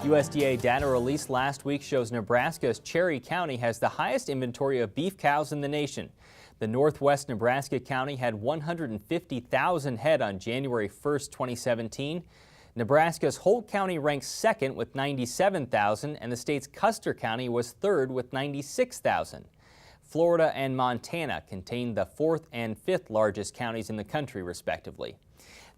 USDA data released last week shows Nebraska's Cherry County has the highest inventory of beef cows in the nation. The Northwest Nebraska County had 150,000 head on January 1st, 2017. Nebraska's Holt County ranks second with 97,000, and the state's Custer County was third with 96,000. Florida and Montana contain the fourth and fifth largest counties in the country, respectively.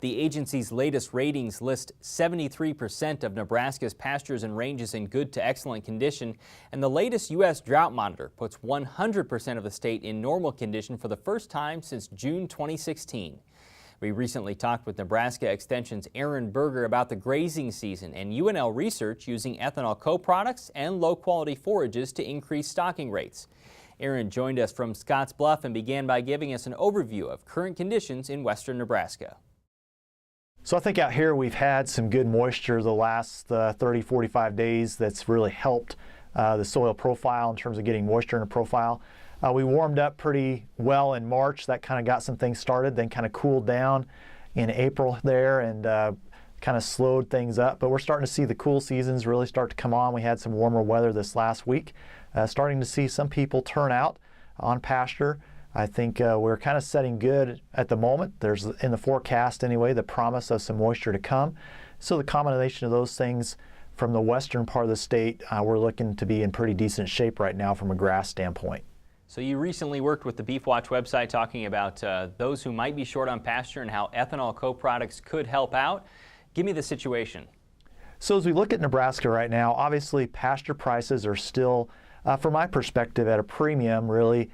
The agency's latest ratings list 73% of Nebraska's pastures and ranges in good to excellent condition, and the latest U.S. Drought Monitor puts 100% of the state in normal condition for the first time since June 2016. We recently talked with Nebraska Extension's Berger about the grazing season and UNL research using ethanol co-products and low-quality forages to increase stocking rates. Aaron joined us from Scottsbluff and began by giving us an overview of current conditions in western Nebraska. So I think out here we've had some good moisture the last 30-45 days that's really helped the soil profile in terms of getting moisture in a profile. We warmed up pretty well in March. That kind of got some things started, then kind of cooled down in April there and kind of slowed things up. But we're starting to see the cool seasons really start to come on. We had some warmer weather this last week. Starting to see some people turn out on pasture. I think we're kind of setting good at the moment. There's, in the forecast anyway, the promise of some moisture to come. So the combination of those things from the western part of the state, we're looking to be in pretty decent shape right now from a grass standpoint. So you recently worked with the Beef Watch website talking about those who might be short on pasture and how ethanol co-products could help out. Give me the situation. So as we look at Nebraska right now, obviously pasture prices are still, from my perspective, at a premium really,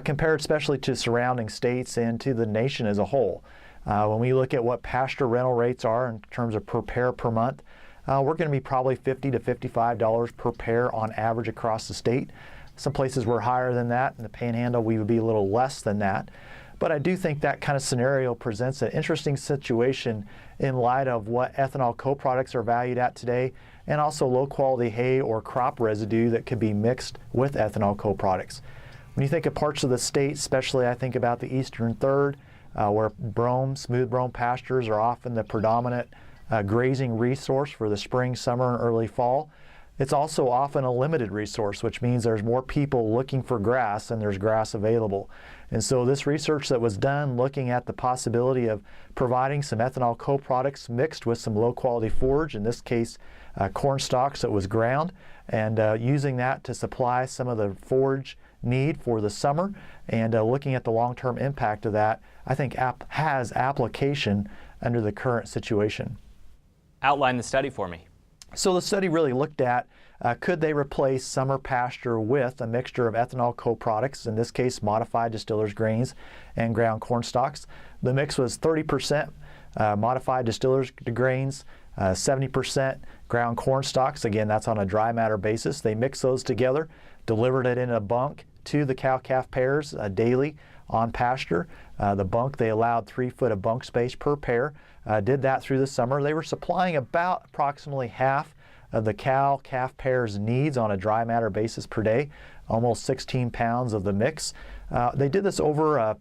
compared especially to surrounding states and to the nation as a whole. When we look at what pasture rental rates are in terms of per pair per month, we're going to be probably $50 to $55 per pair on average across the state. Some places we're higher than that. In the Panhandle, we would be a little less than that. But I do think that kind of scenario presents an interesting situation in light of what ethanol co-products are valued at today, and also low-quality hay or crop residue that could be mixed with ethanol co-products. When you think of parts of the state, especially I think about the eastern third, where smooth brome pastures are often the predominant grazing resource for the spring, summer, and early fall. It's also often a limited resource, which means there's more people looking for grass than there's grass available. And so this research that was done looking at the possibility of providing some ethanol co-products mixed with some low-quality forage, in this case corn stalks that was ground, and using that to supply some of the forage need for the summer, and looking at the long-term impact of that, I think has application under the current situation. Outline the study for me. So the study really looked at could they replace summer pasture with a mixture of ethanol co-products, in this case modified distillers grains and ground corn stalks. The mix was 30% modified distillers grains, 70% ground corn stalks. Again, that's on a dry matter basis. They mixed those together, delivered it in a bunk to the cow-calf pairs daily on pasture. The bunk, they allowed 3 foot of bunk space per pair. Did that through the summer. They were supplying about approximately half of the cow-calf pairs' needs on a dry matter basis per day, almost 16 pounds of the mix. They did this over a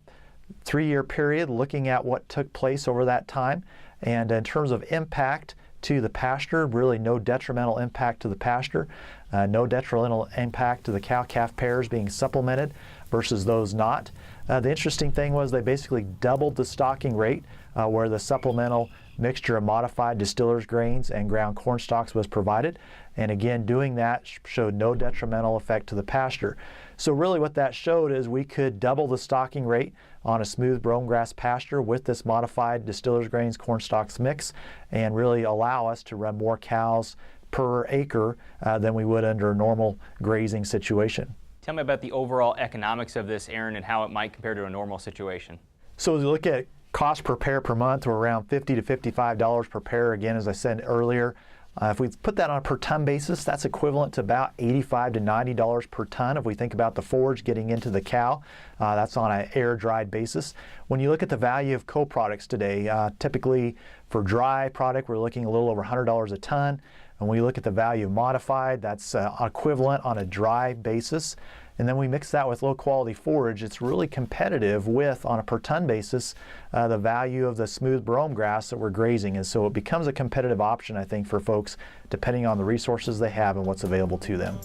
3-year period, looking at what took place over that time. And in terms of impact to the pasture, really no detrimental impact to the pasture, no detrimental impact to the cow-calf pairs being supplemented versus those not. The interesting thing was they basically doubled the stocking rate where the supplemental mixture of modified distillers grains and ground corn stalks was provided. And again, doing that showed no detrimental effect to the pasture. So really what that showed is we could double the stocking rate on a smooth brome grass pasture with this modified distillers grains corn stalks mix, and really allow us to run more cows per acre than we would under a normal grazing situation. Tell me about the overall economics of this, Aaron, and how it might compare to a normal situation. So as we look at cost per pair per month, we're around $50 to $55 per pair. Again, as I said earlier, if we put that on a per ton basis, that's equivalent to about $85 to $90 per ton. If we think about the forage getting into the cow, that's on an air-dried basis. When you look at the value of co-products today, typically for dry product, we're looking a little over $100 a ton. And when we look at the value of modified, that's equivalent on a dry basis. and then we mix that with low quality forage, it's really competitive with, on a per ton basis, the value of the smooth brome grass that we're grazing. And so it becomes a competitive option, I think, for folks depending on the resources they have and what's available to them.